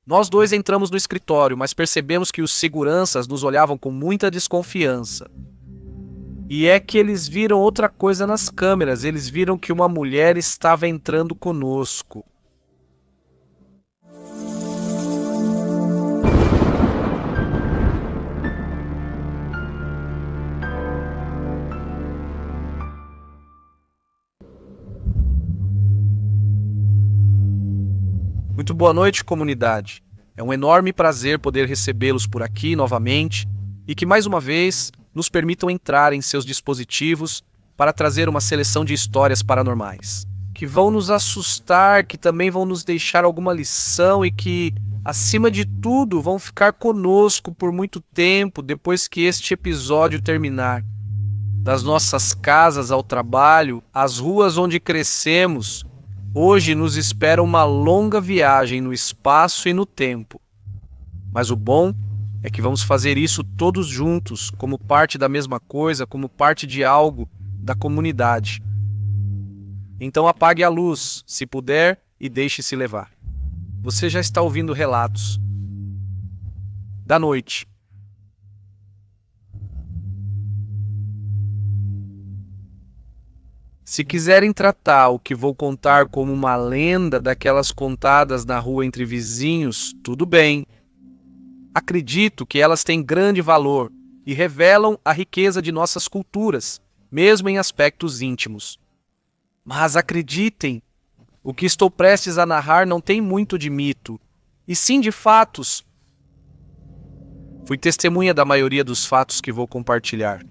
Nós dois entramos no escritório, mas percebemos que os seguranças nos olhavam com muita desconfiança. E é que eles viram outra coisa nas câmeras. Eles viram que uma mulher estava entrando conosco. Muito boa noite, comunidade. É um enorme prazer poder recebê-los por aqui novamente e que mais uma vez nos permitam entrar em seus dispositivos para trazer uma seleção de histórias paranormais, que vão nos assustar, que também vão nos deixar alguma lição e que, acima de tudo, vão ficar conosco por muito tempo depois que este episódio terminar. Das nossas casas ao trabalho, às ruas onde crescemos, hoje nos espera uma longa viagem no espaço e no tempo. Mas o bom é que vamos fazer isso todos juntos, como parte da mesma coisa, como parte de algo da comunidade. Então apague a luz, se puder, e deixe-se levar. Você já está ouvindo relatos da noite. Se quiserem tratar o que vou contar como uma lenda daquelas contadas na rua entre vizinhos, tudo bem. Acredito que elas têm grande valor e revelam a riqueza de nossas culturas, mesmo em aspectos íntimos. Mas acreditem, o que estou prestes a narrar não tem muito de mito, e sim de fatos. Fui testemunha da maioria dos fatos que vou compartilhar.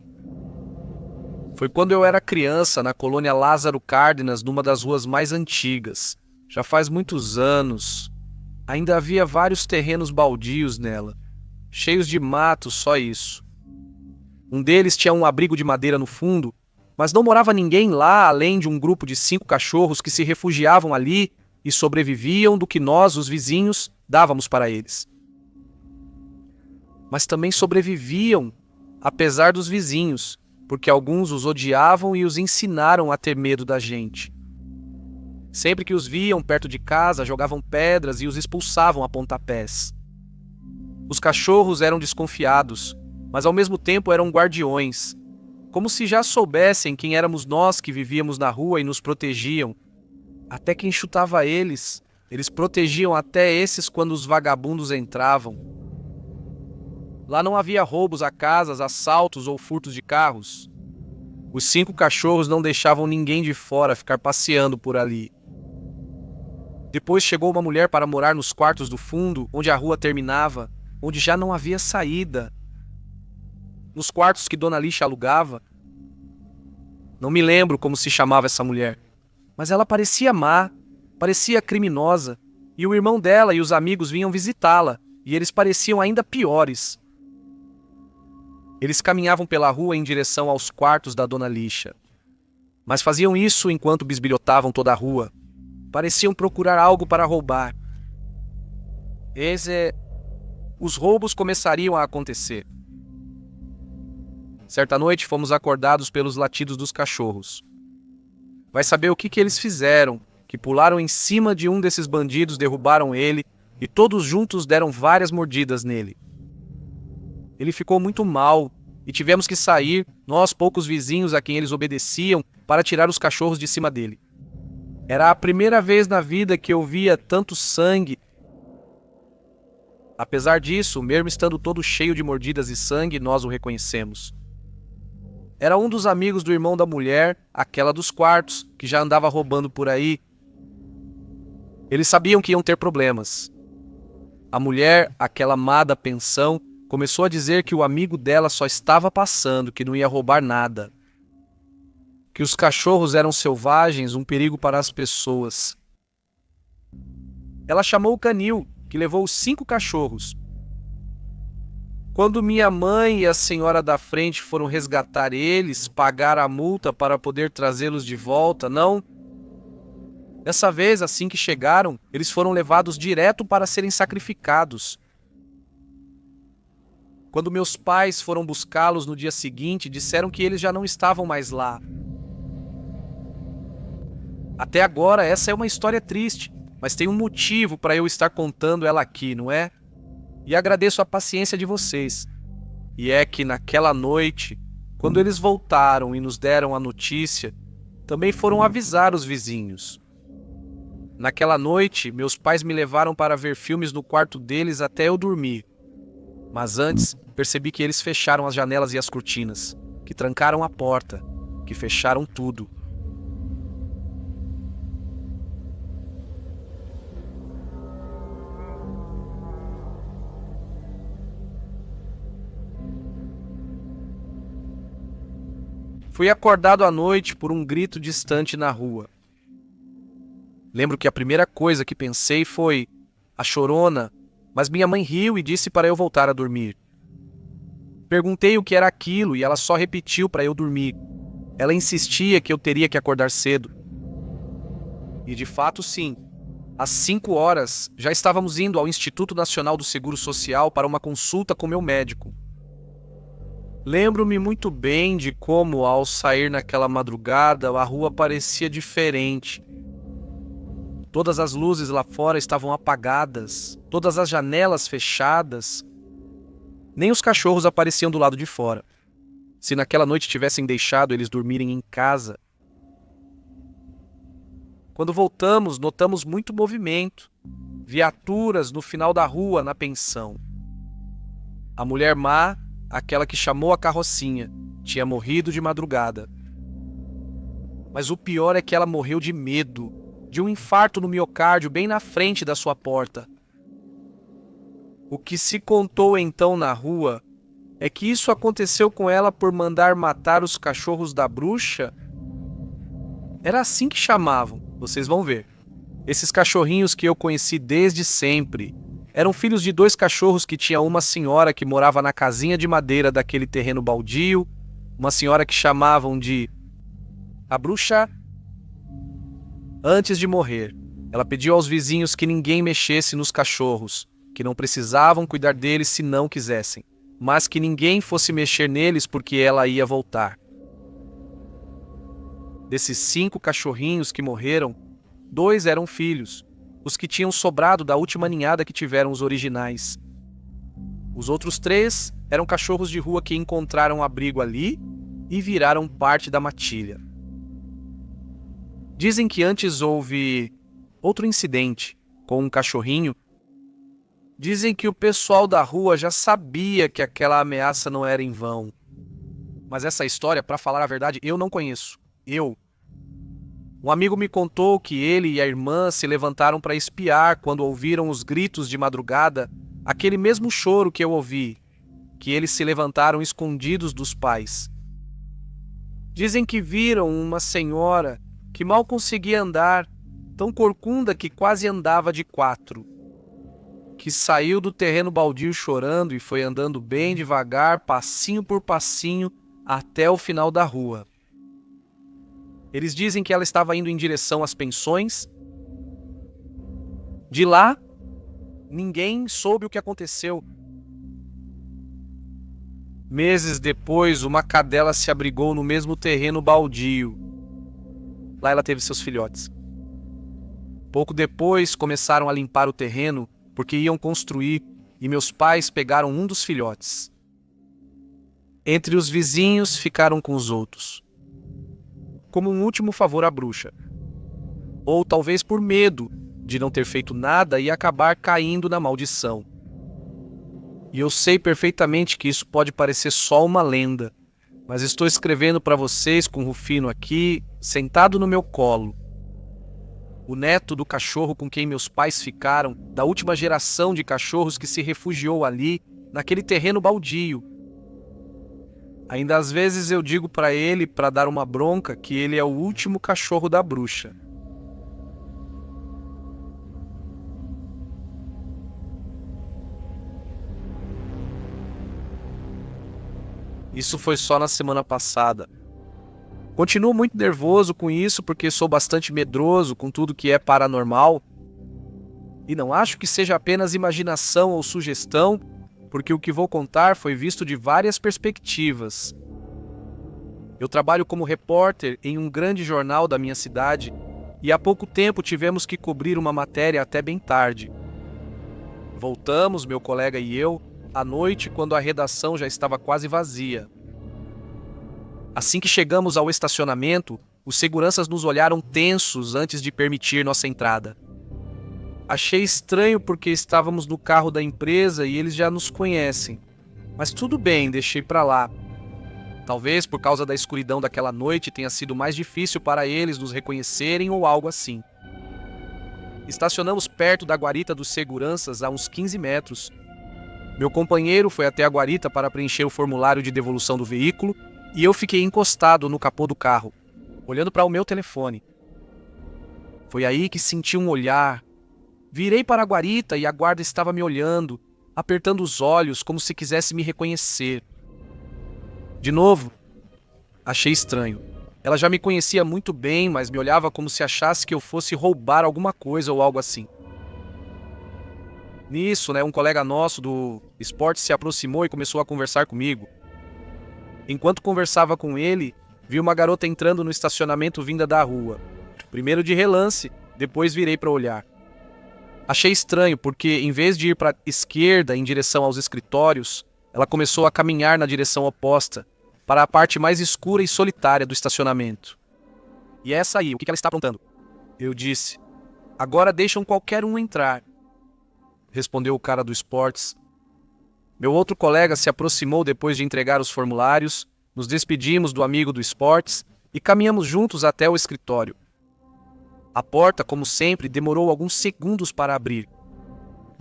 Foi quando eu era criança, na colônia Lázaro Cárdenas, numa das ruas mais antigas. Já faz muitos anos. Ainda havia vários terrenos baldios nela, cheios de mato, só isso. Um deles tinha um abrigo de madeira no fundo, mas não morava ninguém lá além de um grupo de 5 cachorros que se refugiavam ali e sobreviviam do que nós, os vizinhos, dávamos para eles. Mas também sobreviviam, apesar dos vizinhos, porque alguns os odiavam e os ensinaram a ter medo da gente. Sempre que os viam perto de casa, jogavam pedras e os expulsavam a pontapés. Os cachorros eram desconfiados, mas ao mesmo tempo eram guardiões, como se já soubessem quem éramos nós que vivíamos na rua e nos protegiam. Até quem chutava eles protegiam até esses quando os vagabundos entravam. Lá não havia roubos a casas, assaltos ou furtos de carros. Os 5 cachorros não deixavam ninguém de fora ficar passeando por ali. Depois chegou uma mulher para morar nos quartos do fundo, onde a rua terminava, onde já não havia saída. Nos quartos que Dona Lixa alugava. Não me lembro como se chamava essa mulher, mas ela parecia má, parecia criminosa, e o irmão dela e os amigos vinham visitá-la, e eles pareciam ainda piores. Eles caminhavam pela rua em direção aos quartos da Dona Lixa, mas faziam isso enquanto bisbilhotavam toda a rua. Pareciam procurar algo para roubar. Os roubos começariam a acontecer. Certa noite fomos acordados pelos latidos dos cachorros. Vai saber o que eles fizeram, que pularam em cima de um desses bandidos, derrubaram ele e todos juntos deram várias mordidas nele. Ele ficou muito mal e tivemos que sair, nós poucos vizinhos a quem eles obedeciam, para tirar os cachorros de cima dele. Era a primeira vez na vida que eu via tanto sangue. Apesar disso, mesmo estando todo cheio de mordidas e sangue, nós o reconhecemos. Era um dos amigos do irmão da mulher, aquela dos quartos, que já andava roubando por aí. Eles sabiam que iam ter problemas. A mulher, aquela má da pensão, começou a dizer que o amigo dela só estava passando, que não ia roubar nada. Que os cachorros eram selvagens, um perigo para as pessoas. Ela chamou o canil, que levou os 5 cachorros. Quando minha mãe e a senhora da frente foram resgatar eles, pagar a multa para poder trazê-los de volta, não. Dessa vez, assim que chegaram, eles foram levados direto para serem sacrificados. Quando meus pais foram buscá-los no dia seguinte, disseram que eles já não estavam mais lá. Até agora, essa é uma história triste, mas tem um motivo para eu estar contando ela aqui, não é? E agradeço a paciência de vocês. E é que naquela noite, quando eles voltaram e nos deram a notícia, também foram avisar os vizinhos. Naquela noite, meus pais me levaram para ver filmes no quarto deles até eu dormir. Mas antes, percebi que eles fecharam as janelas e as cortinas, que trancaram a porta, que fecharam tudo. Fui acordado à noite por um grito distante na rua. Lembro que a primeira coisa que pensei foi a chorona, mas minha mãe riu e disse para eu voltar a dormir. Perguntei o que era aquilo e ela só repetiu para eu dormir. Ela insistia que eu teria que acordar cedo. E de fato sim, às 5 horas já estávamos indo ao Instituto Nacional do Seguro Social para uma consulta com meu médico. Lembro-me muito bem de como, ao sair naquela madrugada, a rua parecia diferente. Todas as luzes lá fora estavam apagadas, todas as janelas fechadas. Nem os cachorros apareciam do lado de fora. Se naquela noite tivessem deixado eles dormirem em casa. Quando voltamos, notamos muito movimento. Viaturas no final da rua, na pensão. A mulher má, aquela que chamou a carrocinha, tinha morrido de madrugada. Mas o pior é que ela morreu de medo, de um infarto no miocárdio bem na frente da sua porta. O que se contou então na rua é que isso aconteceu com ela por mandar matar os cachorros da bruxa. Era assim que chamavam, vocês vão ver. Esses cachorrinhos que eu conheci desde sempre. Eram filhos de 2 cachorros que tinha uma senhora que morava na casinha de madeira daquele terreno baldio, uma senhora que chamavam de a bruxa. Antes de morrer, ela pediu aos vizinhos que ninguém mexesse nos cachorros, que não precisavam cuidar deles se não quisessem, mas que ninguém fosse mexer neles porque ela ia voltar. Desses 5 cachorrinhos que morreram, 2 eram filhos, os que tinham sobrado da última ninhada que tiveram os originais. Os outros 3 eram cachorros de rua que encontraram abrigo ali e viraram parte da matilha. Dizem que antes houve outro incidente com um cachorrinho. Dizem que o pessoal da rua já sabia que aquela ameaça não era em vão. Mas essa história, para falar a verdade, eu não conheço. Um amigo me contou que ele e a irmã se levantaram para espiar quando ouviram os gritos de madrugada, aquele mesmo choro que eu ouvi, que eles se levantaram escondidos dos pais. Dizem que viram uma senhora que mal conseguia andar, tão corcunda que quase andava de 4, que saiu do terreno baldio chorando e foi andando bem devagar, passinho por passinho, até o final da rua. Eles dizem que ela estava indo em direção às pensões. De lá, ninguém soube o que aconteceu. Meses depois, uma cadela se abrigou no mesmo terreno baldio. Lá ela teve seus filhotes. Pouco depois, começaram a limpar o terreno porque iam construir e meus pais pegaram um dos filhotes. Entre os vizinhos ficaram com os outros, como um último favor à bruxa. Ou talvez por medo de não ter feito nada e acabar caindo na maldição. E eu sei perfeitamente que isso pode parecer só uma lenda, mas estou escrevendo para vocês com o Rufino aqui, sentado no meu colo. O neto do cachorro com quem meus pais ficaram, da última geração de cachorros que se refugiou ali, naquele terreno baldio. Ainda às vezes eu digo para ele, para dar uma bronca, que ele é o último cachorro da bruxa. Isso foi só na semana passada. Continuo muito nervoso com isso porque sou bastante medroso com tudo que é paranormal. E não acho que seja apenas imaginação ou sugestão, porque o que vou contar foi visto de várias perspectivas. Eu trabalho como repórter em um grande jornal da minha cidade e há pouco tempo tivemos que cobrir uma matéria até bem tarde. Voltamos, meu colega e eu, à noite quando a redação já estava quase vazia. Assim que chegamos ao estacionamento, os seguranças nos olharam tensos antes de permitir nossa entrada. Achei estranho porque estávamos no carro da empresa e eles já nos conhecem. Mas tudo bem, deixei pra lá. Talvez por causa da escuridão daquela noite tenha sido mais difícil para eles nos reconhecerem ou algo assim. Estacionamos perto da guarita dos seguranças a uns 15 metros. Meu companheiro foi até a guarita para preencher o formulário de devolução do veículo e eu fiquei encostado no capô do carro, olhando para o meu telefone. Foi aí que senti um olhar. Virei para a guarita e a guarda estava me olhando, apertando os olhos como se quisesse me reconhecer. De novo, achei estranho. Ela já me conhecia muito bem, mas me olhava como se achasse que eu fosse roubar alguma coisa ou algo assim. Nisso, um colega nosso do esporte se aproximou e começou a conversar comigo. Enquanto conversava com ele, vi uma garota entrando no estacionamento vinda da rua. Primeiro de relance, depois virei para olhar. Achei estranho porque, em vez de ir para a esquerda em direção aos escritórios, ela começou a caminhar na direção oposta, para a parte mais escura e solitária do estacionamento. E é essa aí, o que ela está aprontando? Eu disse. Agora deixam qualquer um entrar, respondeu o cara do esportes. Meu outro colega se aproximou depois de entregar os formulários, nos despedimos do amigo do esportes e caminhamos juntos até o escritório. A porta, como sempre, demorou alguns segundos para abrir.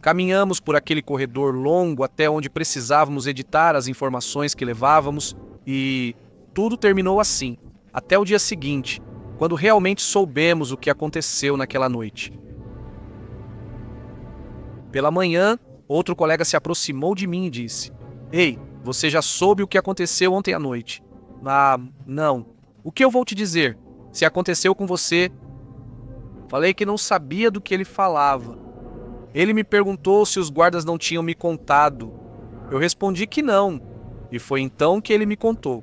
Caminhamos por aquele corredor longo até onde precisávamos editar as informações que levávamos e tudo terminou assim, até o dia seguinte, quando realmente soubemos o que aconteceu naquela noite. Pela manhã, outro colega se aproximou de mim e disse: Ei, você já soube o que aconteceu ontem à noite? Ah, não. O que eu vou te dizer? Se aconteceu com você... Falei que não sabia do que ele falava. Ele me perguntou se os guardas não tinham me contado. Eu respondi que não, e foi então que ele me contou.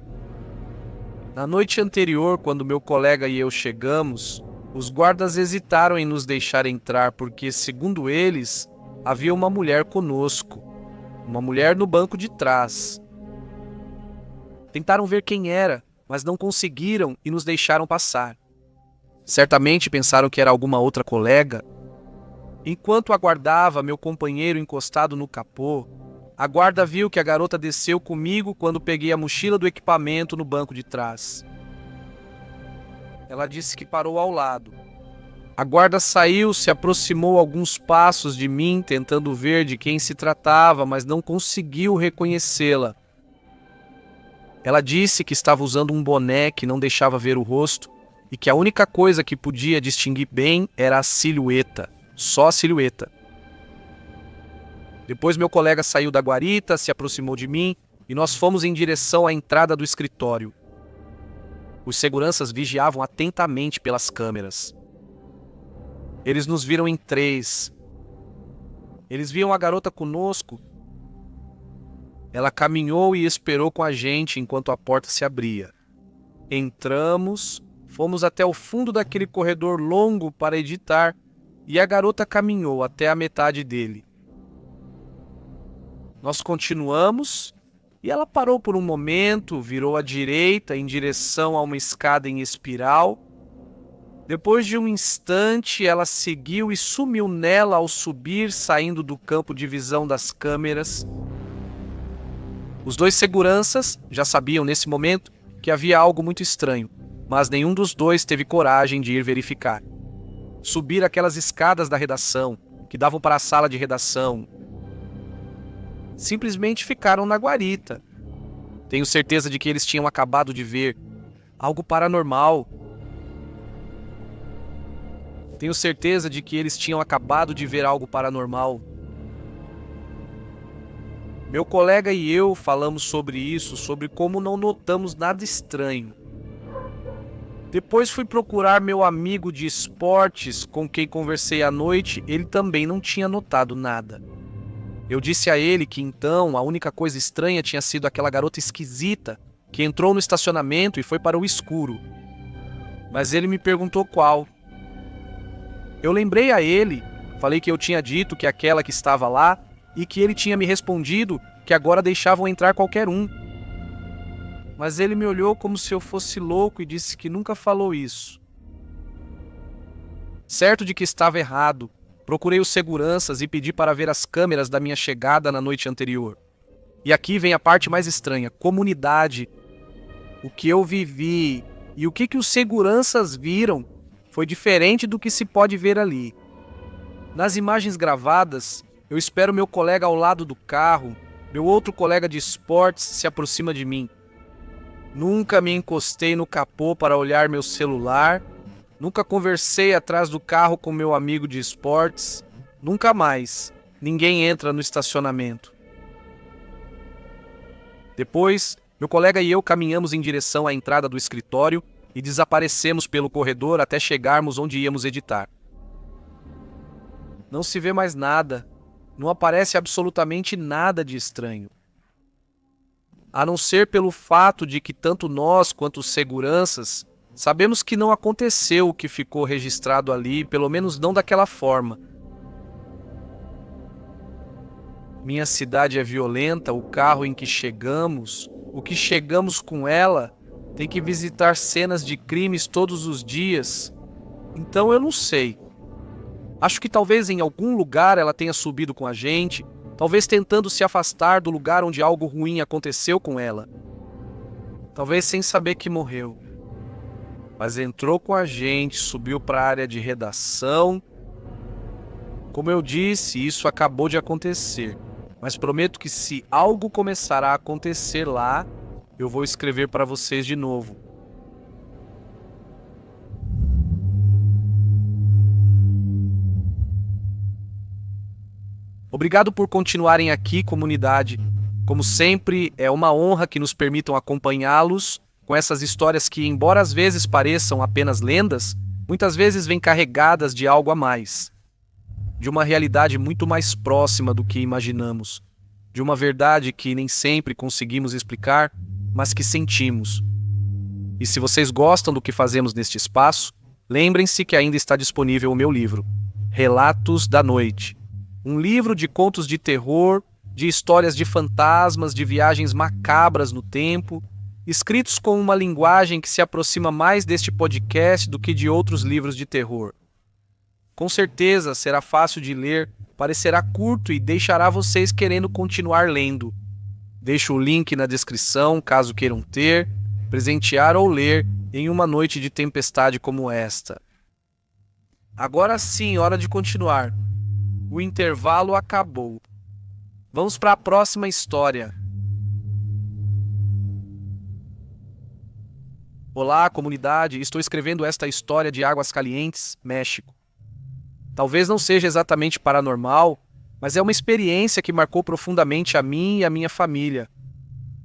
Na noite anterior, quando meu colega e eu chegamos, os guardas hesitaram em nos deixar entrar porque, segundo eles, havia uma mulher conosco. Uma mulher no banco de trás. Tentaram ver quem era, mas não conseguiram e nos deixaram passar. Certamente pensaram que era alguma outra colega. Enquanto aguardava meu companheiro encostado no capô, a guarda viu que a garota desceu comigo quando peguei a mochila do equipamento no banco de trás. Ela disse que parou ao lado. A guarda saiu, se aproximou alguns passos de mim, tentando ver de quem se tratava, mas não conseguiu reconhecê-la. Ela disse que estava usando um boné que não deixava ver o rosto e que a única coisa que podia distinguir bem era a silhueta, só a silhueta. Depois meu colega saiu da guarita, se aproximou de mim e nós fomos em direção à entrada do escritório. Os seguranças vigiavam atentamente pelas câmeras. Eles nos viram em 3. Eles viam a garota conosco. Ela caminhou e esperou com a gente enquanto a porta se abria. Entramos, fomos até o fundo daquele corredor longo para editar e a garota caminhou até a metade dele. Nós continuamos e ela parou por um momento, virou à direita em direção a uma escada em espiral. Depois de um instante, ela seguiu e sumiu nela ao subir, saindo do campo de visão das câmeras. Os 2 seguranças já sabiam nesse momento que havia algo muito estranho, mas nenhum dos 2 teve coragem de ir verificar. Subir aquelas escadas da redação, que davam para a sala de redação. Simplesmente ficaram na guarita. Tenho certeza de que eles tinham acabado de ver algo paranormal. Tenho certeza de que eles tinham acabado de ver algo paranormal. Meu colega e eu falamos sobre isso, sobre como não notamos nada estranho. Depois fui procurar meu amigo de esportes com quem conversei à noite, ele também não tinha notado nada. Eu disse a ele que então a única coisa estranha tinha sido aquela garota esquisita que entrou no estacionamento e foi para o escuro. Mas ele me perguntou qual. Eu lembrei a ele, falei que eu tinha dito que aquela que estava lá e que ele tinha me respondido que agora deixavam entrar qualquer um. Mas ele me olhou como se eu fosse louco e disse que nunca falou isso. Certo de que estava errado, procurei os seguranças e pedi para ver as câmeras da minha chegada na noite anterior. E aqui vem a parte mais estranha: comunidade. O que eu vivi e o que os seguranças viram foi diferente do que se pode ver ali. Nas imagens gravadas, eu espero meu colega ao lado do carro, meu outro colega de esportes se aproxima de mim. Nunca me encostei no capô para olhar meu celular, nunca conversei atrás do carro com meu amigo de esportes, nunca mais. Ninguém entra no estacionamento. Depois, meu colega e eu caminhamos em direção à entrada do escritório e desaparecemos pelo corredor até chegarmos onde íamos editar. Não se vê mais nada, não aparece absolutamente nada de estranho. A não ser pelo fato de que tanto nós quanto os seguranças sabemos que não aconteceu o que ficou registrado ali, pelo menos não daquela forma. Minha cidade é violenta, o carro em que chegamos, o que chegamos com ela, tem que visitar cenas de crimes todos os dias. Então eu não sei. Acho que talvez em algum lugar ela tenha subido com a gente, talvez tentando se afastar do lugar onde algo ruim aconteceu com ela. Talvez sem saber que morreu. Mas entrou com a gente, subiu para a área de redação. Como eu disse, isso acabou de acontecer. Mas prometo que se algo começar a acontecer lá, eu vou escrever para vocês de novo. Obrigado por continuarem aqui, comunidade. Como sempre, é uma honra que nos permitam acompanhá-los com essas histórias que, embora às vezes pareçam apenas lendas, muitas vezes vêm carregadas de algo a mais. De uma realidade muito mais próxima do que imaginamos. De uma verdade que nem sempre conseguimos explicar, mas que sentimos. E se vocês gostam do que fazemos neste espaço, lembrem-se que ainda está disponível o meu livro, Relatos da Noite. Um livro de contos de terror, de histórias de fantasmas, de viagens macabras no tempo, escritos com uma linguagem que se aproxima mais deste podcast do que de outros livros de terror. Com certeza será fácil de ler, parecerá curto e deixará vocês querendo continuar lendo. Deixo o link na descrição, caso queiram ter, presentear ou ler em uma noite de tempestade como esta. Agora sim, hora de continuar. O intervalo acabou. Vamos para a próxima história. Olá, comunidade. Estou escrevendo esta história de Aguascalientes, México. Talvez não seja exatamente paranormal, mas é uma experiência que marcou profundamente a mim e a minha família.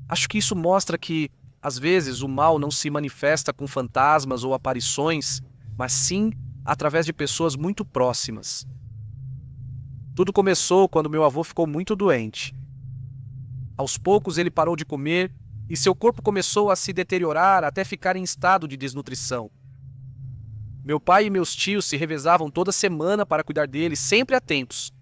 Acho que isso mostra que, às vezes, o mal não se manifesta com fantasmas ou aparições, mas sim através de pessoas muito próximas. Tudo começou quando meu avô ficou muito doente. Aos poucos ele parou de comer e seu corpo começou a se deteriorar até ficar em estado de desnutrição. Meu pai e meus tios se revezavam toda semana para cuidar dele, sempre atentos.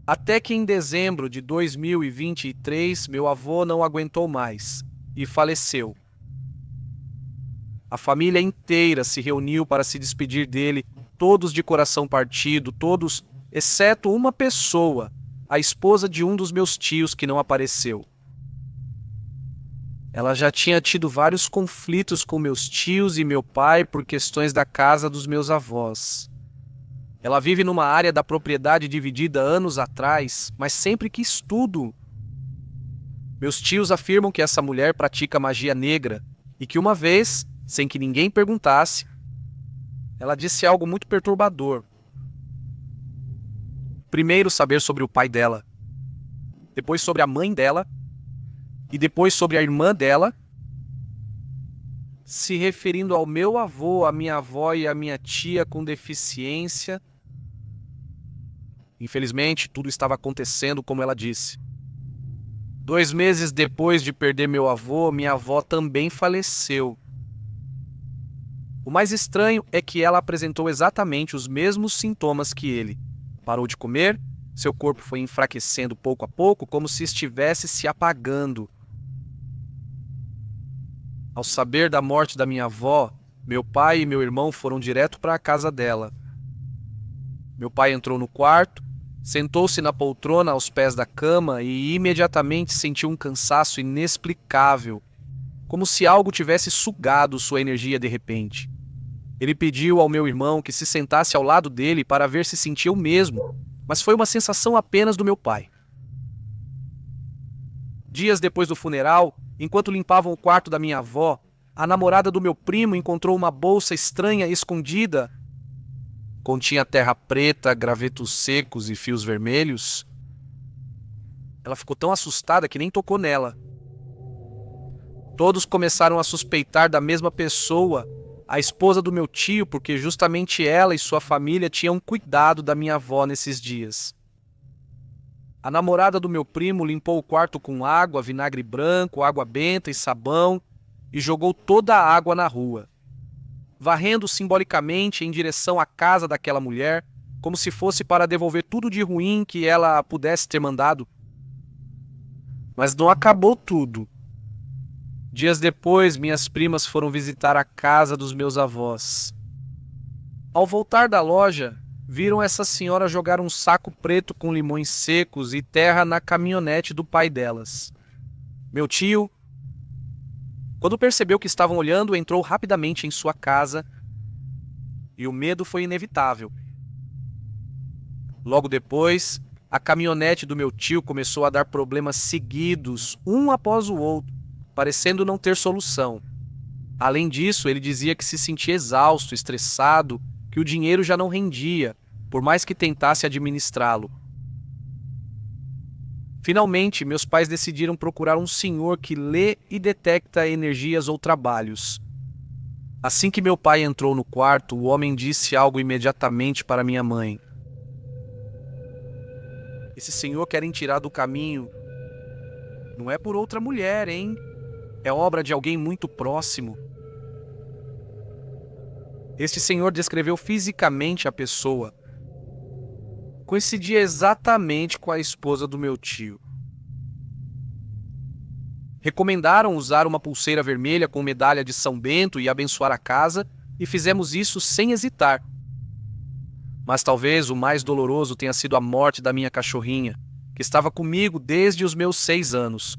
Até que em dezembro de 2023, meu avô não aguentou mais e faleceu. A família inteira se reuniu para se despedir dele, todos de coração partido, todos exceto uma pessoa, a esposa de um dos meus tios que não apareceu. Ela já tinha tido vários conflitos com meus tios e meu pai por questões da casa dos meus avós. Ela vive numa área da propriedade dividida anos atrás, mas sempre quis tudo. Meus tios afirmam que essa mulher pratica magia negra e que uma vez, sem que ninguém perguntasse, ela disse algo muito perturbador. Primeiro saber sobre o pai dela, depois sobre a mãe dela, e depois sobre a irmã dela, se referindo ao meu avô, a minha avó e a minha tia com deficiência. Infelizmente, tudo estava acontecendo como ela disse. 2 meses depois de perder meu avô, minha avó também faleceu. O mais estranho é que ela apresentou exatamente os mesmos sintomas que ele. Parou de comer, seu corpo foi enfraquecendo pouco a pouco, como se estivesse se apagando. Ao saber da morte da minha avó, meu pai e meu irmão foram direto para a casa dela. Meu pai entrou no quarto, sentou-se na poltrona aos pés da cama e imediatamente sentiu um cansaço inexplicável, como se algo tivesse sugado sua energia de repente. Ele pediu ao meu irmão que se sentasse ao lado dele para ver se sentia o mesmo, mas foi uma sensação apenas do meu pai. Dias depois do funeral, enquanto limpavam o quarto da minha avó, a namorada do meu primo encontrou uma bolsa estranha escondida. Continha terra preta, gravetos secos e fios vermelhos. Ela ficou tão assustada que nem tocou nela. Todos começaram a suspeitar da mesma pessoa, a esposa do meu tio, porque justamente ela e sua família tinham cuidado da minha avó nesses dias. A namorada do meu primo limpou o quarto com água, vinagre branco, água benta e sabão e jogou toda a água na rua, varrendo simbolicamente em direção à casa daquela mulher, como se fosse para devolver tudo de ruim que ela pudesse ter mandado. Mas não acabou tudo. Dias depois, minhas primas foram visitar a casa dos meus avós. Ao voltar da loja, viram essa senhora jogar um saco preto com limões secos e terra na caminhonete do pai delas. Meu tio, quando percebeu que estavam olhando, entrou rapidamente em sua casa e o medo foi inevitável. Logo depois, a caminhonete do meu tio começou a dar problemas seguidos, um após o outro, parecendo não ter solução. Além disso, ele dizia que se sentia exausto, estressado, que o dinheiro já não rendia, por mais que tentasse administrá-lo. Finalmente, meus pais decidiram procurar um senhor que lê e detecta energias ou trabalhos. Assim que meu pai entrou no quarto, o homem disse algo imediatamente para minha mãe. Esse senhor querem tirar do caminho. Não é por outra mulher, hein? É obra de alguém muito próximo. Este senhor descreveu fisicamente a pessoa. Coincidia exatamente com a esposa do meu tio. Recomendaram usar uma pulseira vermelha com medalha de São Bento e abençoar a casa, e fizemos isso sem hesitar. Mas talvez o mais doloroso tenha sido a morte da minha cachorrinha, que estava comigo desde os meus 6 anos.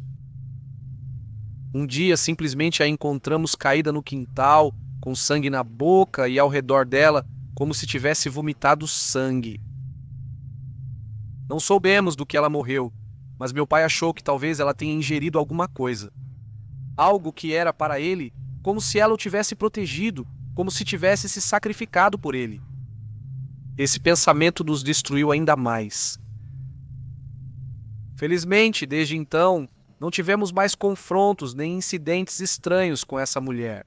Um dia simplesmente a encontramos caída no quintal, com sangue na boca e ao redor dela, como se tivesse vomitado sangue. Não soubemos do que ela morreu, mas meu pai achou que talvez ela tenha ingerido alguma coisa. Algo que era para ele como se ela o tivesse protegido, como se tivesse se sacrificado por ele. Esse pensamento nos destruiu ainda mais. Felizmente, desde então, não tivemos mais confrontos nem incidentes estranhos com essa mulher.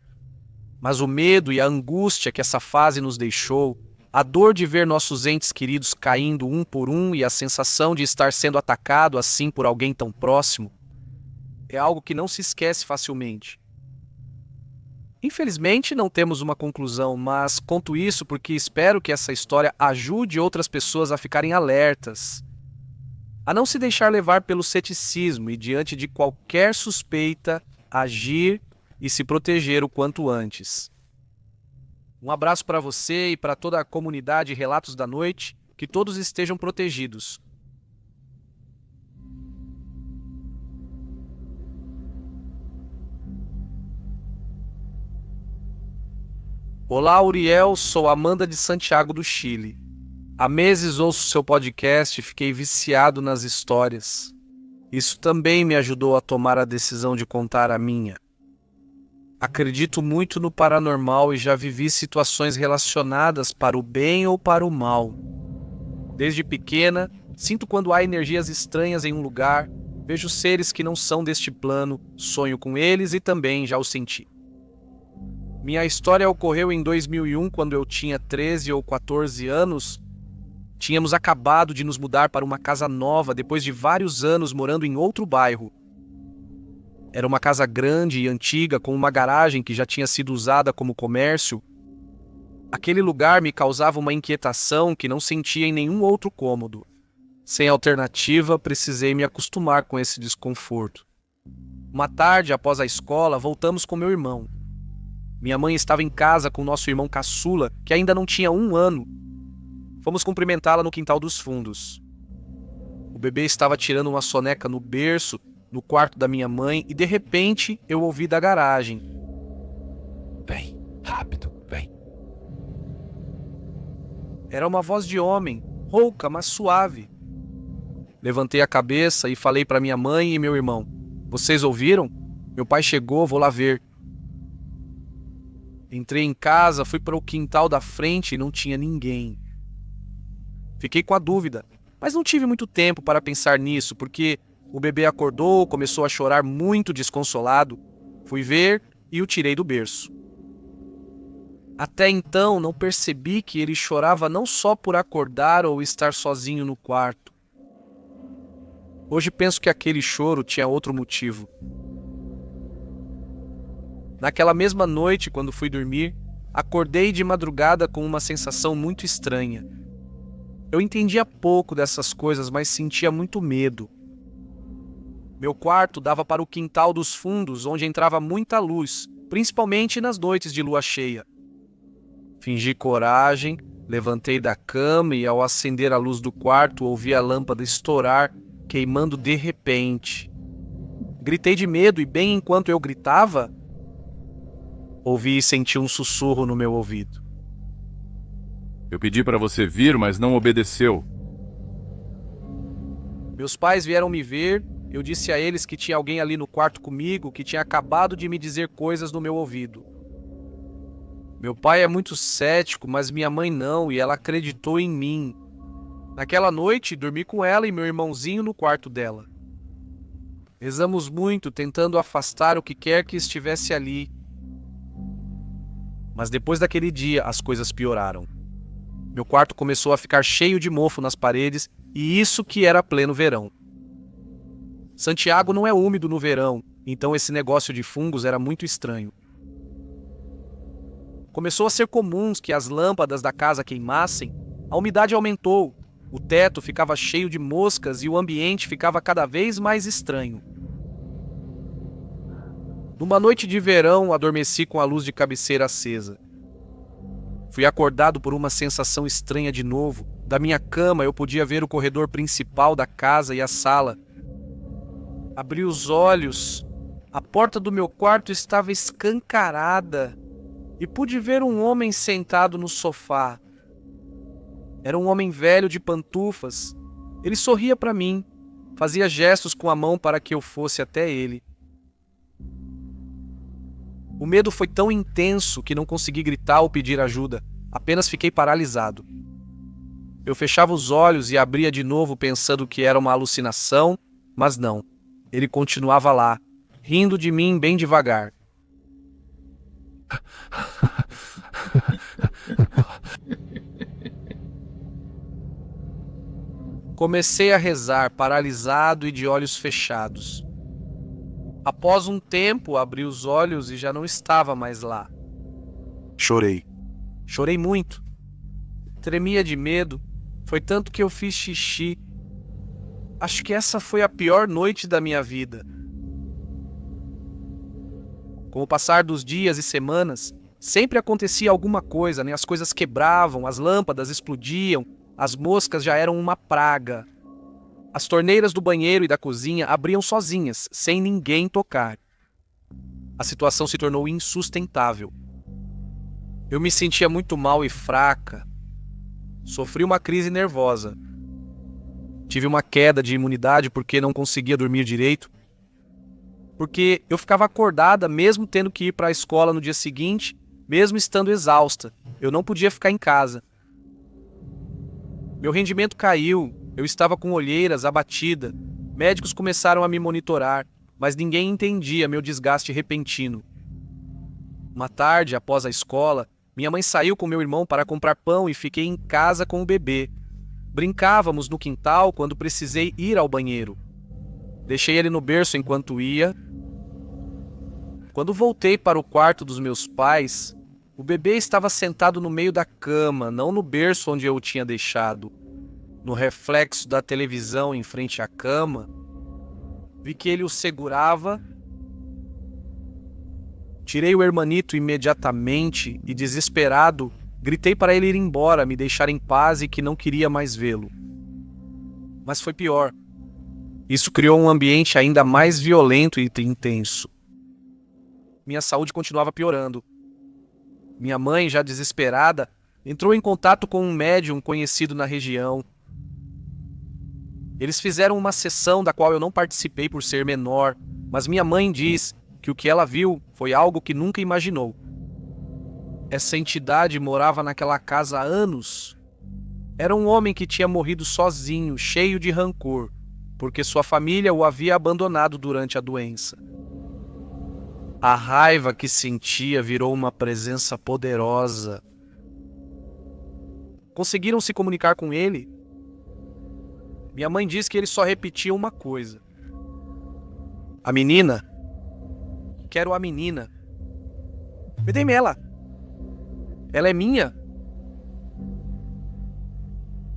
Mas o medo e a angústia que essa fase nos deixou, a dor de ver nossos entes queridos caindo um por um e a sensação de estar sendo atacado assim por alguém tão próximo, é algo que não se esquece facilmente. Infelizmente, não temos uma conclusão, mas conto isso porque espero que essa história ajude outras pessoas a ficarem alertas, a não se deixar levar pelo ceticismo e, diante de qualquer suspeita, agir e se proteger o quanto antes. Um abraço para você e para toda a comunidade Relatos da Noite, que todos estejam protegidos. Olá, Uriel, sou Amanda de Santiago do Chile. Há meses ouço seu podcast e fiquei viciado nas histórias. Isso também me ajudou a tomar a decisão de contar a minha. Acredito muito no paranormal e já vivi situações relacionadas para o bem ou para o mal. Desde pequena, sinto quando há energias estranhas em um lugar, vejo seres que não são deste plano, sonho com eles e também já os senti. Minha história ocorreu em 2001, quando eu tinha 13 ou 14 anos. Tínhamos acabado de nos mudar para uma casa nova depois de vários anos morando em outro bairro. Era uma casa grande e antiga com uma garagem que já tinha sido usada como comércio Aquele lugar me causava uma inquietação que não sentia em nenhum outro cômodo. Sem alternativa, precisei me acostumar com esse desconforto. Uma tarde, após a escola, voltamos com meu irmão. Minha mãe estava em casa com nosso irmão caçula, que ainda não tinha 1 ano. Fomos cumprimentá-la no quintal dos fundos. O bebê estava tirando uma soneca no berço, no quarto da minha mãe, e de repente eu ouvi da garagem: Vem, rápido, vem. Era uma voz de homem, rouca, mas suave. Levantei a cabeça e falei para minha mãe e meu irmão: Vocês ouviram? Meu pai chegou, vou lá ver. Entrei em casa, fui para o quintal da frente e não tinha ninguém. Fiquei com a dúvida, mas não tive muito tempo para pensar nisso, porque o bebê acordou, começou a chorar muito desconsolado. Fui ver e o tirei do berço. Até então não percebi que ele chorava não só por acordar ou estar sozinho no quarto. Hoje penso que aquele choro tinha outro motivo. Naquela mesma noite, quando fui dormir, acordei de madrugada com uma sensação muito estranha. Eu entendia pouco dessas coisas, mas sentia muito medo. Meu quarto dava para o quintal dos fundos, onde entrava muita luz, principalmente nas noites de lua cheia. Fingi coragem, levantei da cama e, ao acender a luz do quarto, ouvi a lâmpada estourar, queimando de repente. Gritei de medo e, bem enquanto eu gritava, ouvi e senti um sussurro no meu ouvido. Eu pedi para você vir, mas não obedeceu. Meus pais vieram me ver, eu disse a eles que tinha alguém ali no quarto comigo que tinha acabado de me dizer coisas no meu ouvido. Meu pai é muito cético, mas minha mãe não, e ela acreditou em mim. Naquela noite, dormi com ela e meu irmãozinho no quarto dela. Rezamos muito, tentando afastar o que quer que estivesse ali. Mas depois daquele dia, as coisas pioraram. Meu quarto começou a ficar cheio de mofo nas paredes, e isso que era pleno verão. Santiago não é úmido no verão, então esse negócio de fungos era muito estranho. Começou a ser comum que as lâmpadas da casa queimassem, a umidade aumentou, o teto ficava cheio de moscas e o ambiente ficava cada vez mais estranho. Numa noite de verão, adormeci com a luz de cabeceira acesa. Fui acordado por uma sensação estranha de novo. Da minha cama eu podia ver o corredor principal da casa e a sala. Abri os olhos. A porta do meu quarto estava escancarada e pude ver um homem sentado no sofá. Era um homem velho de pantufas. Ele sorria para mim, fazia gestos com a mão para que eu fosse até ele. O medo foi tão intenso que não consegui gritar ou pedir ajuda, apenas fiquei paralisado. Eu fechava os olhos e abria de novo pensando que era uma alucinação, mas não. Ele continuava lá, rindo de mim bem devagar. Comecei a rezar, paralisado e de olhos fechados. Após um tempo, abri os olhos e já não estava mais lá. Chorei. Chorei muito. Tremia de medo. Foi tanto que eu fiz xixi. Acho que essa foi a pior noite da minha vida. Com o passar dos dias e semanas, sempre acontecia alguma coisa, né? As coisas quebravam, as lâmpadas explodiam, as moscas já eram uma praga. As torneiras do banheiro e da cozinha abriam sozinhas, sem ninguém tocar. A situação se tornou insustentável. Eu me sentia muito mal e fraca. Sofri uma crise nervosa. Tive uma queda de imunidade porque não conseguia dormir direito. Porque eu ficava acordada mesmo tendo que ir para a escola no dia seguinte, mesmo estando exausta. Eu não podia ficar em casa. Meu rendimento caiu, eu estava com olheiras, abatida. Médicos começaram a me monitorar, mas ninguém entendia meu desgaste repentino. Uma tarde, após a escola, minha mãe saiu com meu irmão para comprar pão e fiquei em casa com o bebê. Brincávamos no quintal quando precisei ir ao banheiro. Deixei ele no berço enquanto ia. Quando voltei para o quarto dos meus pais, O bebê estava sentado no meio da cama, não no berço onde eu o tinha deixado. No reflexo da televisão em frente à cama, vi que ele o segurava. Tirei o hermanito imediatamente e, desesperado, gritei para ele ir embora, me deixar em paz e que não queria mais vê-lo. Mas foi pior. Isso criou um ambiente ainda mais violento e intenso. Minha saúde continuava piorando. Minha mãe, já desesperada, entrou em contato com um médium conhecido na região. Eles fizeram uma sessão da qual eu não participei por ser menor, mas minha mãe diz que o que ela viu foi algo que nunca imaginou. Essa entidade morava naquela casa há anos. Era um homem que tinha morrido sozinho, cheio de rancor, porque sua família o havia abandonado durante a doença. A raiva que sentia virou uma presença poderosa. Conseguiram se comunicar com ele? Minha mãe diz que ele só repetia uma coisa: a menina. Quero a menina. Me dê-me ela. Ela é minha.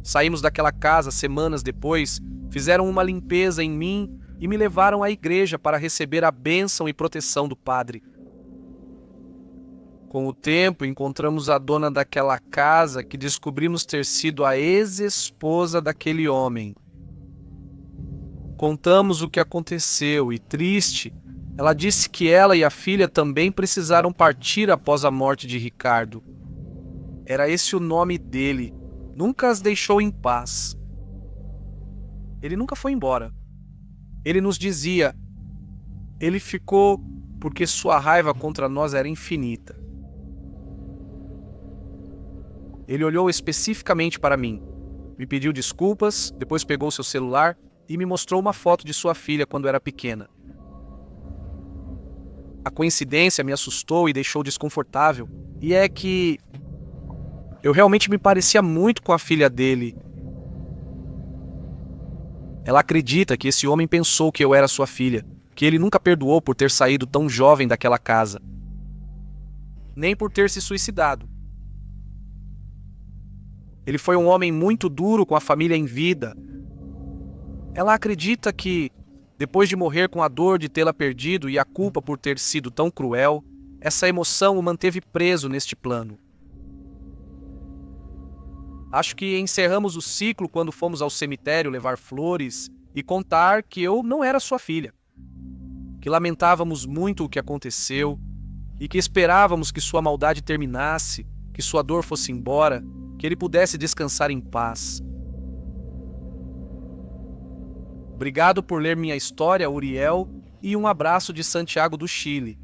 Saímos daquela casa semanas depois, fizeram uma limpeza em mim e me levaram à igreja para receber a bênção e proteção do padre. Com o tempo, encontramos a dona daquela casa, que descobrimos ter sido a ex-esposa daquele homem. Contamos o que aconteceu e, triste, ela disse que ela e a filha também precisaram partir após a morte de Ricardo. Era esse o nome dele. Nunca as deixou em paz. Ele nunca foi embora. Ele nos dizia: ele ficou porque sua raiva contra nós era infinita. Ele olhou especificamente para mim, me pediu desculpas, depois pegou seu celular e me mostrou uma foto de sua filha quando era pequena. A coincidência me assustou e deixou desconfortável, e é que eu realmente me parecia muito com a filha dele. Ela acredita que esse homem pensou que eu era sua filha, que ele nunca perdoou por ter saído tão jovem daquela casa, nem por ter se suicidado. Ele foi um homem muito duro com a família em vida. Ela acredita que, depois de morrer com a dor de tê-la perdido e a culpa por ter sido tão cruel, essa emoção o manteve preso neste plano. Acho que encerramos o ciclo quando fomos ao cemitério levar flores e contar que eu não era sua filha, que lamentávamos muito o que aconteceu e que esperávamos que sua maldade terminasse, que sua dor fosse embora, que ele pudesse descansar em paz. Obrigado por ler minha história, Uriel, e um abraço de Santiago do Chile.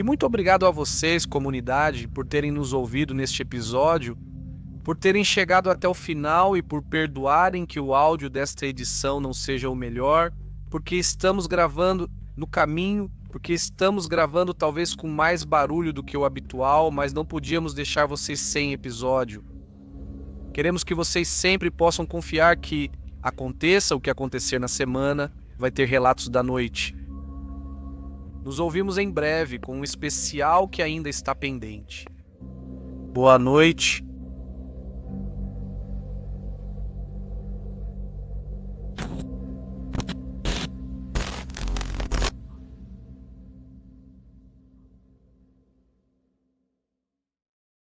E muito obrigado a vocês, comunidade, por terem nos ouvido neste episódio, por terem chegado até o final e por perdoarem que o áudio desta edição não seja o melhor, porque estamos gravando no caminho, porque estamos gravando talvez com mais barulho do que o habitual, mas não podíamos deixar vocês sem episódio. Queremos que vocês sempre possam confiar que, aconteça o que acontecer na semana, vai ter relatos da noite. Nos ouvimos em breve com um especial que ainda está pendente. Boa noite